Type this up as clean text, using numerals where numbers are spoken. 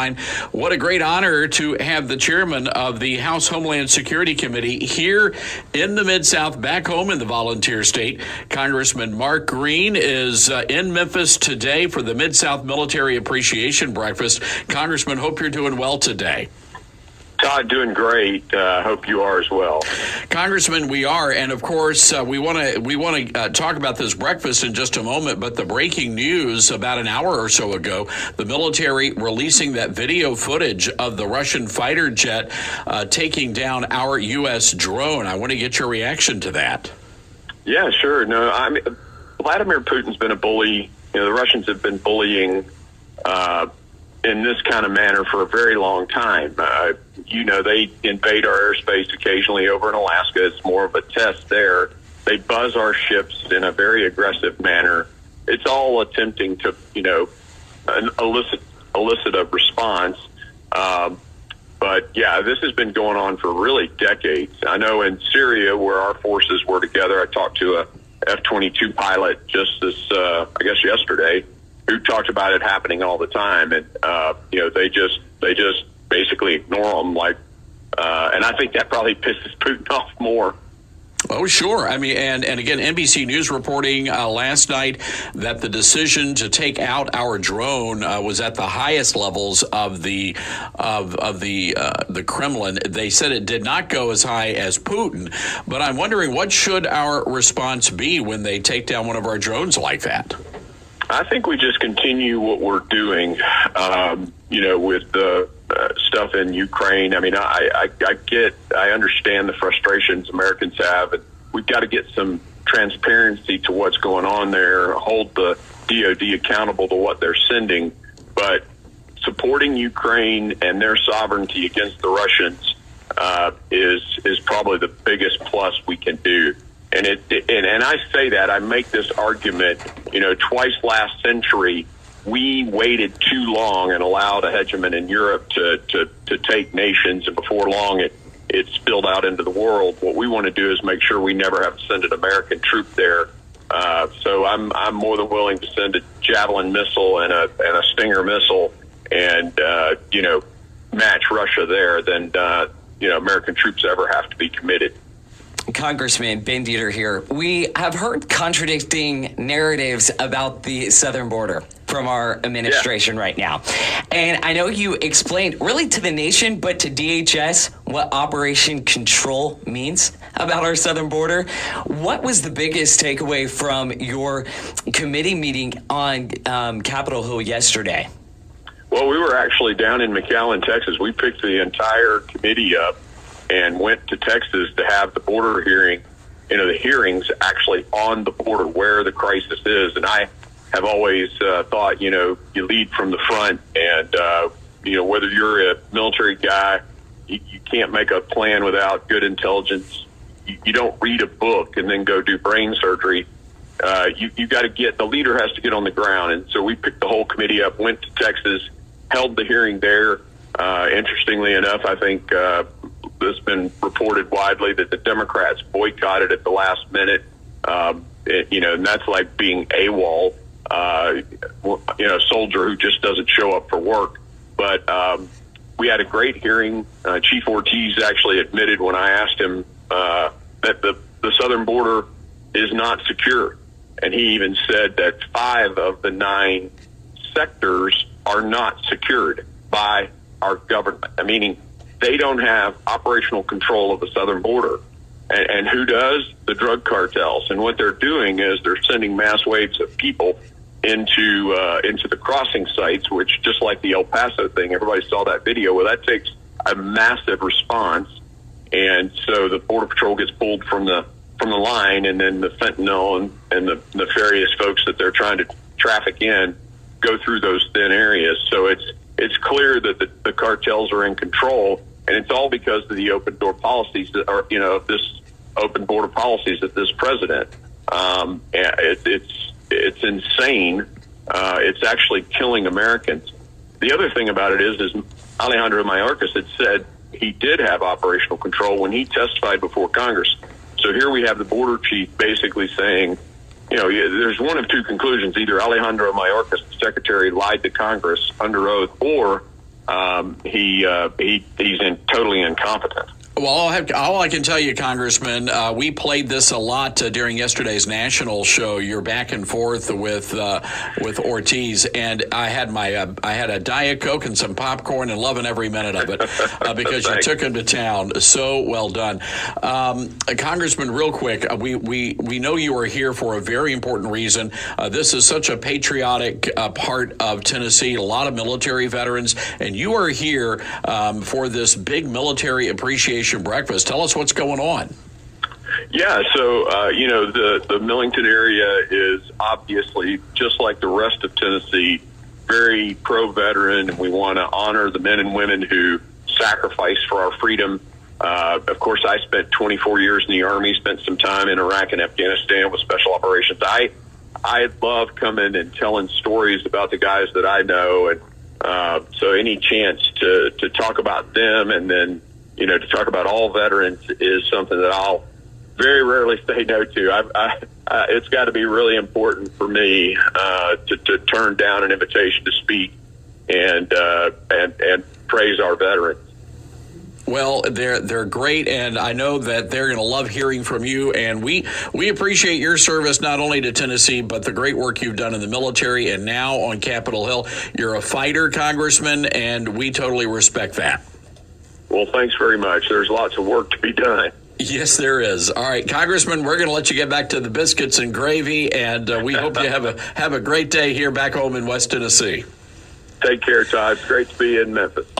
What a great honor to have the chairman of the House Homeland Security Committee here in the Mid-South, back home in the volunteer state. Congressman Mark Green is in Memphis today for the Mid-South Military Appreciation Breakfast. Congressman, hope you're doing well today. Todd, doing great. Hope you are as well. Congressman, we are, and of course, we want to talk about this breakfast in just a moment. But the breaking news about an hour or so ago, the military releasing that video footage of the Russian fighter jet taking down our U.S. drone. I want to get your reaction to that. Yeah, sure. No, I mean, Vladimir Putin's been a bully. You know, the Russians have been bullying in this kind of manner for a very long time. They invade our airspace occasionally over in Alaska. It's more of a test there. They buzz our ships in a very aggressive manner. It's all attempting to, elicit a response. But yeah, this has been going on for really decades. I know in Syria, where our forces were together, I talked to a F-22 pilot just yesterday, who talked about it happening all the time, and they just basically ignore them. And I think that probably pisses Putin off more. Oh, sure. I mean, and again, NBC News reporting last night that the decision to take out our drone was at the highest levels of the Kremlin. They said it did not go as high as Putin, but I'm wondering, what should our response be when they take down one of our drones like that? I think we just continue what we're doing, with the stuff in Ukraine. I mean, I understand the frustrations Americans have, and we've got to get some transparency to what's going on there, hold the DOD accountable to what they're sending. But supporting Ukraine and their sovereignty against the Russians is probably the biggest plus we can do. And I say that, I make this argument, twice last century, we waited too long and allowed a hegemon in Europe to take nations, and before long it spilled out into the world. What we want to do is make sure we never have to send an American troop there. So I'm more than willing to send a Javelin missile and a Stinger missile and match Russia there than American troops ever have to be committed. Congressman Ben Dieter here. We have heard contradicting narratives about the southern border from our administration right now. And I know you explained really to the nation, but to DHS, what Operation Control means about our southern border. What was the biggest takeaway from your committee meeting on Capitol Hill yesterday? Well, we were actually down in McAllen, Texas. We picked the entire committee up and went to Texas to have the border hearing, the hearings actually on the border where the crisis is. And I have always thought, you lead from the front, and, whether you're a military guy, you can't make a plan without good intelligence. You don't read a book and then go do brain surgery. You got to the leader has to get on the ground. And so we picked the whole committee up, went to Texas, held the hearing there. Interestingly enough, I think it's been reported widely that the Democrats boycotted at the last minute. And that's like being AWOL, a soldier who just doesn't show up for work. But we had a great hearing. Chief Ortiz actually admitted when I asked him that the southern border is not secure. And he even said that 5 of the 9 sectors are not secured by our government, meaning they don't have operational control of the southern border. And who does? The drug cartels. And what they're doing is they're sending mass waves of people into the crossing sites, which, just like the El Paso thing, everybody saw that video. Well, that takes a massive response. And so the Border Patrol gets pulled from the line, and then the fentanyl and the nefarious folks that they're trying to traffic in go through those thin areas. So it's clear that the cartels are in control, and it's all because of the open door policies that are, this open border policies of this president. It's insane. It's actually killing Americans. The other thing about it is Alejandro Mayorkas had said he did have operational control when he testified before Congress. So here we have the border chief basically saying, there's one of two conclusions. Either Alejandro Mayorkas, the secretary, lied to Congress under oath, or he's totally incompetent. Well, all I can tell you, Congressman, we played this a lot during yesterday's national show. You're back and forth with Ortiz, and I had a Diet Coke and some popcorn and loving every minute of it because you took him to town. So well done, Congressman. Real quick, we know you are here for a very important reason. This is such a patriotic part of Tennessee. A lot of military veterans, and you are here for this big military appreciation breakfast. Tell us what's going on. Yeah, so the Millington area is obviously, just like the rest of Tennessee, very pro-veteran, and we want to honor the men and women who sacrificed for our freedom. Of course, I spent 24 years in the Army, spent some time in Iraq and Afghanistan with special operations. I love coming and telling stories about the guys that I know, and so any chance to talk about them and then to talk about all veterans is something that I'll very rarely say no to. It's got to be really important for me to turn down an invitation to speak and praise our veterans. Well, they're great, and I know that they're going to love hearing from you. And we appreciate your service not only to Tennessee, but the great work you've done in the military and now on Capitol Hill. You're a fighter, Congressman, and we totally respect that. Well, thanks very much. There's lots of work to be done. Yes, there is. All right, Congressman, we're going to let you get back to the biscuits and gravy, and we hope you have a great day here back home in West Tennessee. Take care, Todd. It's great to be in Memphis.